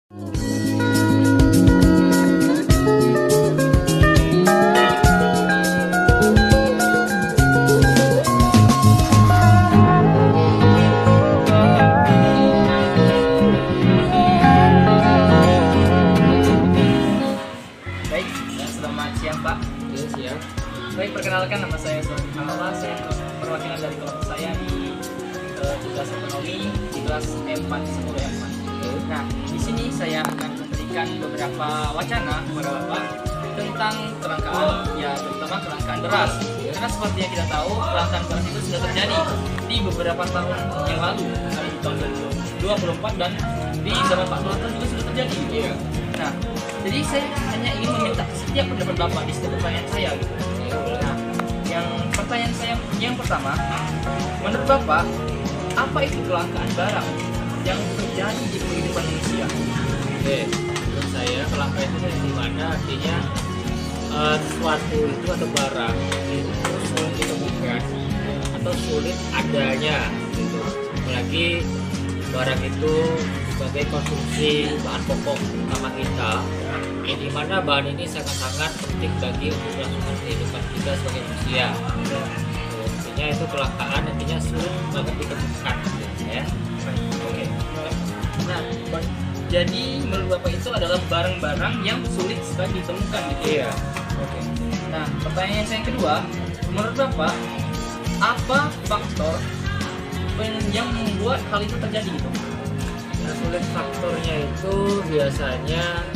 Selamat siang Pak. Ya, siap. Baik, perkenalkan nama saya Sony Halala. Saya perwakilan dari kelompok saya di kelas ekonomi di kelas E4 10 E4. Nah, di sini saya akan memberikan beberapa wacana kepada Bapak tentang kelangkaan, ya terutama kelangkaan beras. Karena seperti yang kita tahu, kelangkaan beras itu sudah terjadi di beberapa tahun yang lalu, di tahun 2024 dan di zaman Pak Soeharto juga sudah terjadi. Nah, jadi saya hanya ingin meminta setiap pendapat Bapak di setiap pertanyaan saya gitu. Nah, yang pertanyaan saya yang pertama, menurut Bapak, apa itu kelangkaan barang yang terjadi di kehidupan manusia? Oke, menurut saya kelangkaan itu di mana artinya sesuatu itu atau barang itu sulit ditemukan atau sulit adanya gitu. Apalagi barang itu sebagai konsumsi bahan pokok utama kita, yang dimana bahan ini sangat-sangat penting bagi untuk kelangsungan kehidupan kita sebagai manusia. Artinya itu kelangkaan, artinya sulit banget ditemukan ya. Oke. Nah, jadi menurut Bapak itu adalah barang-barang yang sulit sekali ditemukan gitu. Iya. Oke. Nah, pertanyaan saya yang kedua, menurut Bapak apa faktor yang membuat hal itu terjadi gitu? Nah, sulit faktornya itu biasanya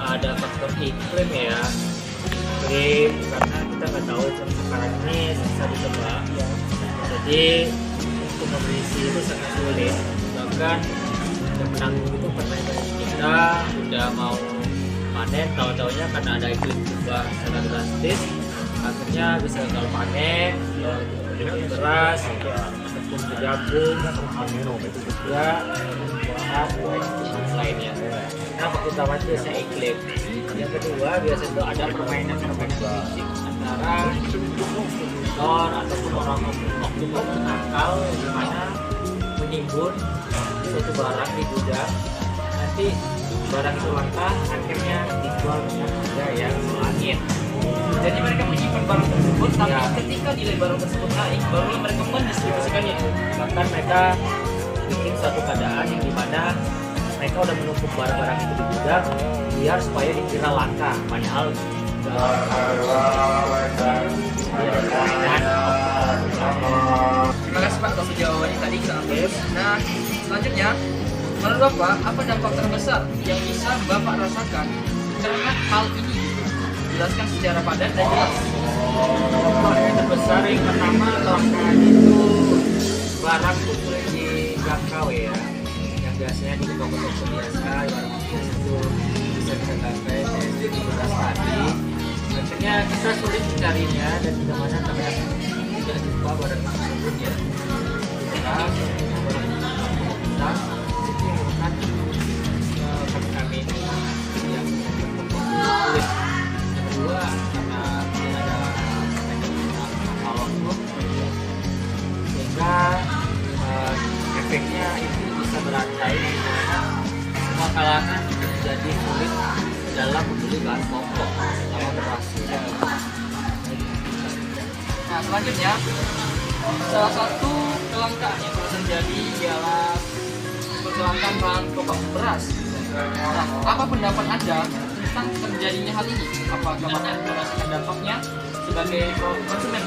ada faktor iklim ya. Iklim, karena kita nggak tahu iklim sekarang ini bisa ditebak ya. Jadi untuk memiliki itu sangat sulit. Bahkan yang menanggung itu petani kita udah mau panen, tahu-tahunya karena ada iklim berubah secara drastis, akhirnya bisa gagal panen, beras, ataupun jagung, juga buah-buahan lainnya. Nah, faktor utama itu biasanya iklim. Yang kedua biasanya itu ada permainan-permainan fisik antara distributor ataupun orang oknum nakal di mana menimbun suatu barang di gudang, nanti barang itu langka, akhirnya dijual dengan harga yang langit. Jadi mereka menyimpan barang tersebut, tapi ketika nilai barang tersebut naik, barulah mereka mendistribusikannya. Bahkan mereka bikin suatu keadaan yang dimana mereka udah menumpuk barang-barang itu di gudang biar supaya dikira langka, padahal Terima kasih Pak atas jawabannya tadi sangat bagus. Nah, selanjutnya, menurut Bapak apa dampak terbesar yang bisa Bapak rasakan karena hal ini? Jelaskan secara padat dan jelas. dampak yang terbesar yang pertama kelangkaan itu barang itu sulit dijangkau ya, yang biasanya di toko-toko biasa barang itu bisa kita capai seperti di beras tadi, akhirnya kita sulit mencarinya dan di mana ternyata tidak jumpa barang tersebut ya. Beras, barang kita itu merupakan kami ini yang sulit. Kedua, karena tidak ada kalau sehingga efeknya itu bisa berantai di mana semua kalangan menjadi sulit dalam membeli bahan pokok sama beras. Nah, selanjutnya, salah satu kelangkaan yang pernah terjadi ialah kelangkaan bahan pokok beras. Nah, apa pendapat Anda tentang terjadinya hal ini? Apakah Bapak merasakan dampaknya sebagai konsumen?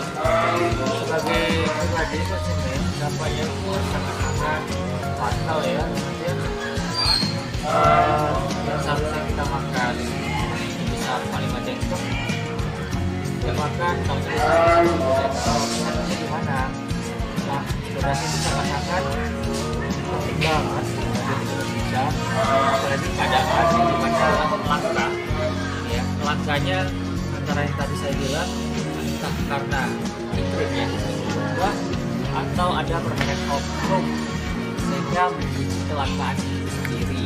Sebagai pribadi konsumen, dampaknya itu sangat-sangat fatal ya. Yang seharusnya kita makan bisa 5 jengkol, kita makan kalau kita di mana? Nah, beras itu sangat-sangat penting banget bagi Indonesia, apalagi keadaan di mana langka. Ya, langkanya antara yang tadi saya bilang entah karena iklim yang berubah atau ada permainan oknum sehingga menjadi kelangkaan itu sendiri.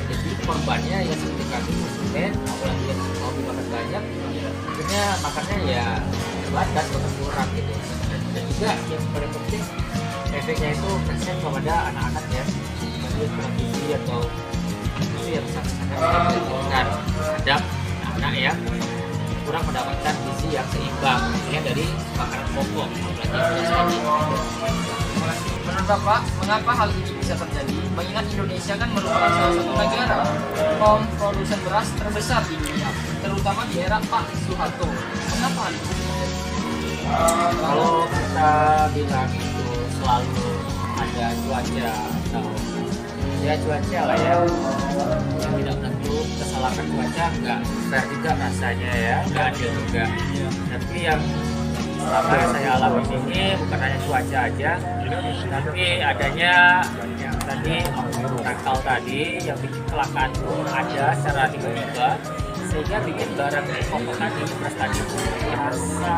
Jadi korbannya ya seperti kami konsumen, apalagi yang hobi makan banyak, akhirnya makannya ya terbatas bahkan kurang gitu. Dan juga yang paling penting efeknya itu kasihan kepada anak-anak ya, seperti televisi atau itu Kenapa Pak? Mengapa hal ini bisa terjadi? Mengingat Indonesia kan merupakan salah satu negara produsen beras terbesar di dunia, terutama di era Pak Soeharto. Mengapa hal itu terjadi? Kalau kita bilang itu selalu ada cuaca atau ya cuaca lah ya yang tidak menentu, kesalahan cuaca nggak fair juga rasanya ya, nggak adil juga. Tapi yang selama saya alami ini bukan hanya cuaca aja, tapi adanya yang tadi nakal tadi yang bikin kecelakaan pun ada secara tiba-tiba, sehingga bikin barang pokok tadi beras tadi itu terasa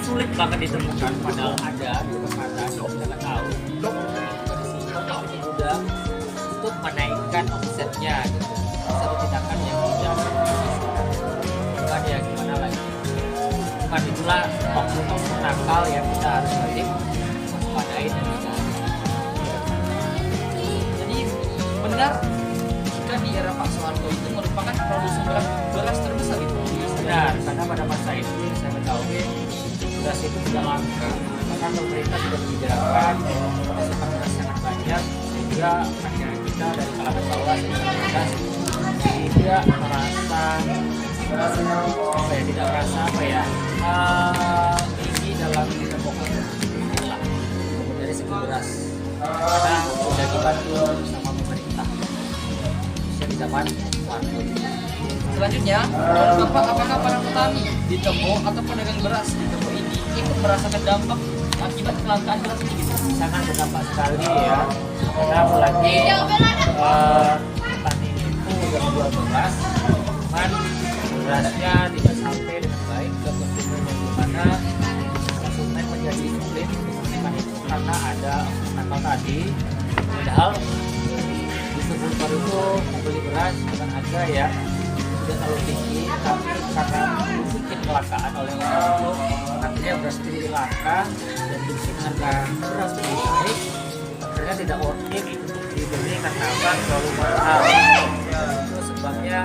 sulit banget ditemukan, padahal ada di pasaran kita tahu untuk di gudang untuk menaikkan omsetnya gitu. Satu tindakan yang tidak bukan ya gimana lagi, bukan itulah oknum-oknum nakal yang kita harus wajib waspadai dan hindari. Jadi benar jika di era Pak Soeharto itu merupakan produsen beras terbesar di Indonesia. Benar, karena pada masa itu saya ketahui beras itu tidak langka karena pemerintah sudah menyediakan pasokan beras sangat banyak, sehingga hanya kita dari kalangan bawah tidak merasa apa ya, tidak merasa apa ya isi dalam pokok lah dari segi beras karena sudah dibantu sama pemerintah bisa didapat waktu. Selanjutnya, menurut Bapak, apakah para petani di Tebo atau pedagang beras di Tebo ini ikut merasakan dampak akibat kelangkaan beras ini? Sangat berdampak sekali ya, karena apalagi petani itu udah menjual beras, cuman berasnya tidak sampai dengan baik ke konsumen, yang dimana konsumen menjadi sulit menentukan itu karena ada nakal tadi. Padahal distributor itu membeli beras dengan harga ya tidak terlalu tinggi, tapi karena bikin kelangkaan oleh orang itu akhirnya beras itu jadi langka dan bikin harga beras lebih naik, akhirnya tidak worth it untuk dibeli karena apa, terlalu mahal. Itu sebabnya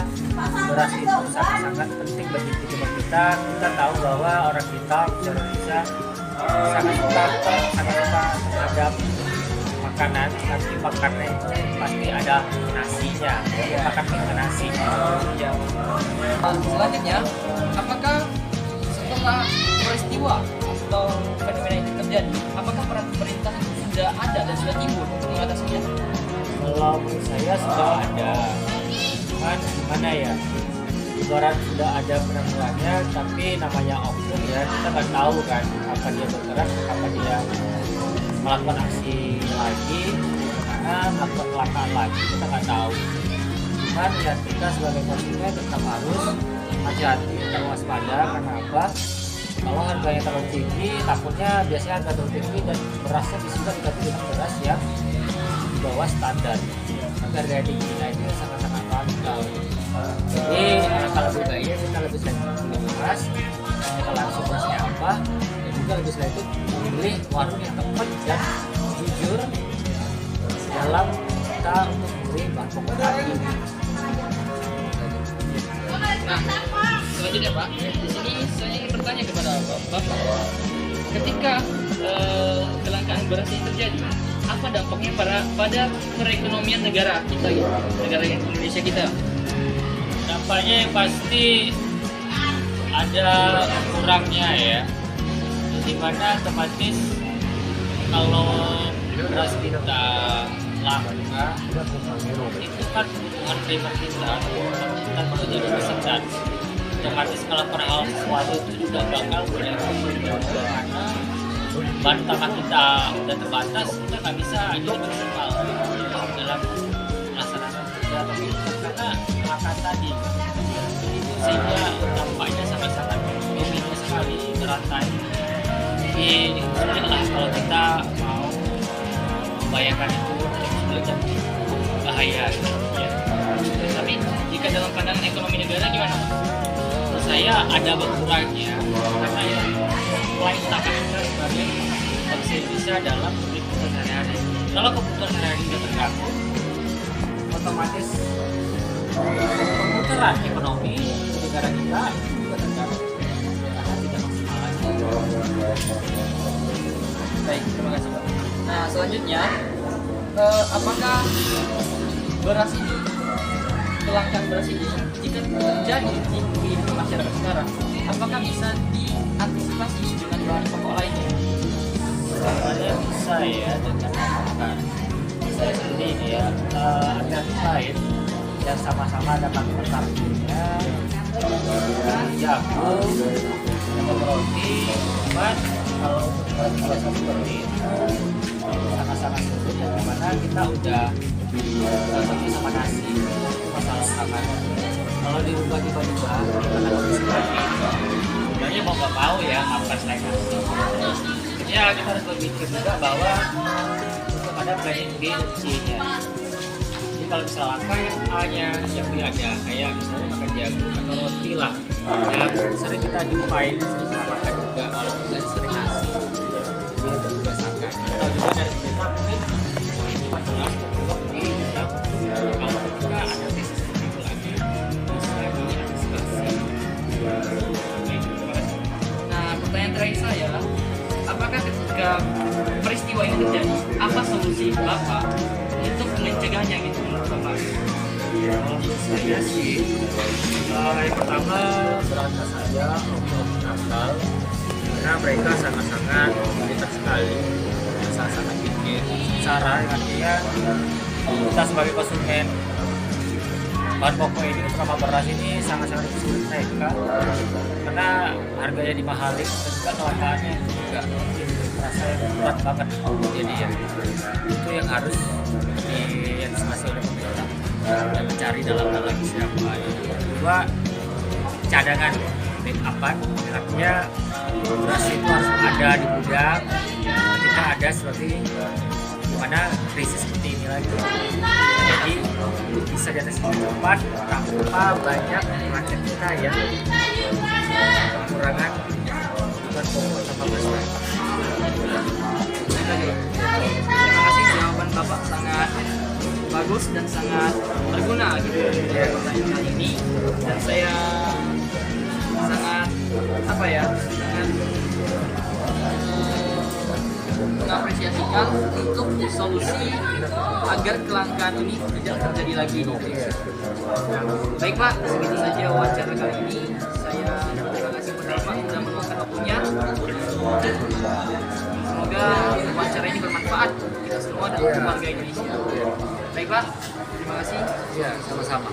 beras itu sangat-sangat penting bagi kehidupan kita. Kita tahu bahwa orang kita di Indonesia sangat suka terhadap makanan, tapi makannya itu pasti ada nasinya, makan dengan nasi. Ya. Selanjutnya, apakah setelah peristiwa atau fenomena ini terjadi, apakah peran pemerintah sudah ada dan sudah timbul untuk mengatasinya? Kalau menurut saya sudah ada, cuman gimana ya, ibarat sudah ada penanggulangannya, tapi namanya oknum ya, kita nggak tahu kan kapan dia bergerak, kapan dia melakukan aksi lagi, karena melakukan kecelakaan lagi kita nggak tahu. Cuman ya kita sebagai konsumen tetap harus hati-hati, tetap waspada. Karena apa? Kalau harganya terlalu tinggi, takutnya biasanya harga terlalu tinggi dan berasnya bisa diganti dengan beras yang di bawah standar. Tapi harga yang tinggi nah itu sangat-sangat fatal. Jadi kalau budaya kita lebih sering beli beras, kita langsung berasnya apa, dan juga lebih sering itu memilih warung yang tepat dan jujur dalam kita untuk membeli bahan pokok tadi. Nah, selanjutnya Pak, di sini saya ingin bertanya kepada Bapak, ketika kelangkaan beras ini terjadi, apa dampaknya pada perekonomian negara kita, gitu? Negara Indonesia kita? Dampaknya yang pasti ada kurangnya ya, dimana otomatis kalau beras kita langka itu kan kebutuhan primer kita itu jadi bersekat, otomatis kalau hal sesuatu itu juga bakal berefek karena bahan utama kita udah terbatas, kita nggak bisa jadi maksimal dalam melaksanakan kerja tapi karena kelangkaan tadi, sehingga dampaknya sangat-sangat domino sekali ke rantai. Jadi sulitlah kalau kita mau membayangkan itu sulit dan bahaya ya. Tapi jika dalam pandangan ekonomi negara gimana? Menurut saya ada berkurangnya karena ya mulai utama kita sebagai bangsa Indonesia dalam kebutuhan sehari-hari. Kalau kebutuhan sehari-hari sudah terganggu, otomatis pemutaran ekonomi negara kita itu juga terganggu karena tidak maksimal lagi. Baik, terima kasih Pak. Nah, Nah, selanjutnya apakah beras ini, kelangkaan beras ini jika terjadi di kehidupan masyarakat sekarang, apakah bisa diantisipasi dengan bahan pokok lainnya? Sebenarnya bisa ya dengan menggunakan saya seperti ini ya, alternatif lain yang sama-sama ada faktor karbonya, jagung, atau roti, cuman kalau biasa seperti itu sangat-sangat sulit ya, dimana kita udah tentu sama nasi itu masalah utama. Kalau dirubah tiba-tiba karena kondisi seperti itu, sebenarnya mau nggak mau ya makan selain nasi. Ya kita harus berpikir juga bahwa untuk ada planning B dan C-nya. Jadi kalau misalnya langka yang A-nya yang B ada, kayak misalnya makan jagung atau roti lah, yang sering kita jumpai, sering kita makan juga walaupun nggak sering nasi. Jadi itu biasakan. Atau juga dari kita mungkin ini masalah untuk di yang kalau kita ada krisis seperti itu lagi bisa diantisipasi. Nah, pertanyaan terakhir saya, apakah ketika peristiwa ini terjadi, apa solusi Bapak untuk mencegahnya gitu menurut Bapak? Kalau menurut saya sih, yang pertama berangkat saja untuk Natal karena mereka sangat-sangat militan sekali, sangat-sangat bikin cara yang artinya kita sebagai konsumen bahan pokok ini terutama beras ini sangat-sangat sulit mereka karena harganya dimahalin dan juga kelangkaannya juga terasa berat banget. Jadi ya, itu yang harus diantisipasi oleh pemerintah dan mencari dalam lagi siapa. Kedua, cadangan backupan, artinya beras itu harus ada di gudang ketika ada seperti dimana krisis seperti ini lagi. Jadi bisa diatasi dengan cepat tanpa banyak rakyat kita yang kekurangan kebutuhan pokok tanpa beras. Terima kasih, jawaban Bapak sangat bagus dan sangat berguna gitu ya pertanyaan kali ini, dan saya sangat sangat mengapresiasikan untuk solusi agar kelangkaan ini tidak terjadi lagi di Indonesia. Baik Pak, segitu saja wawancara kali ini. Saya terima kasih kepada Bapak sudah meluangkan waktunya. Semoga wawancara ini bermanfaat untuk kita semua dan keluarga Indonesia. Baik Pak, terima kasih. Ya, sama-sama.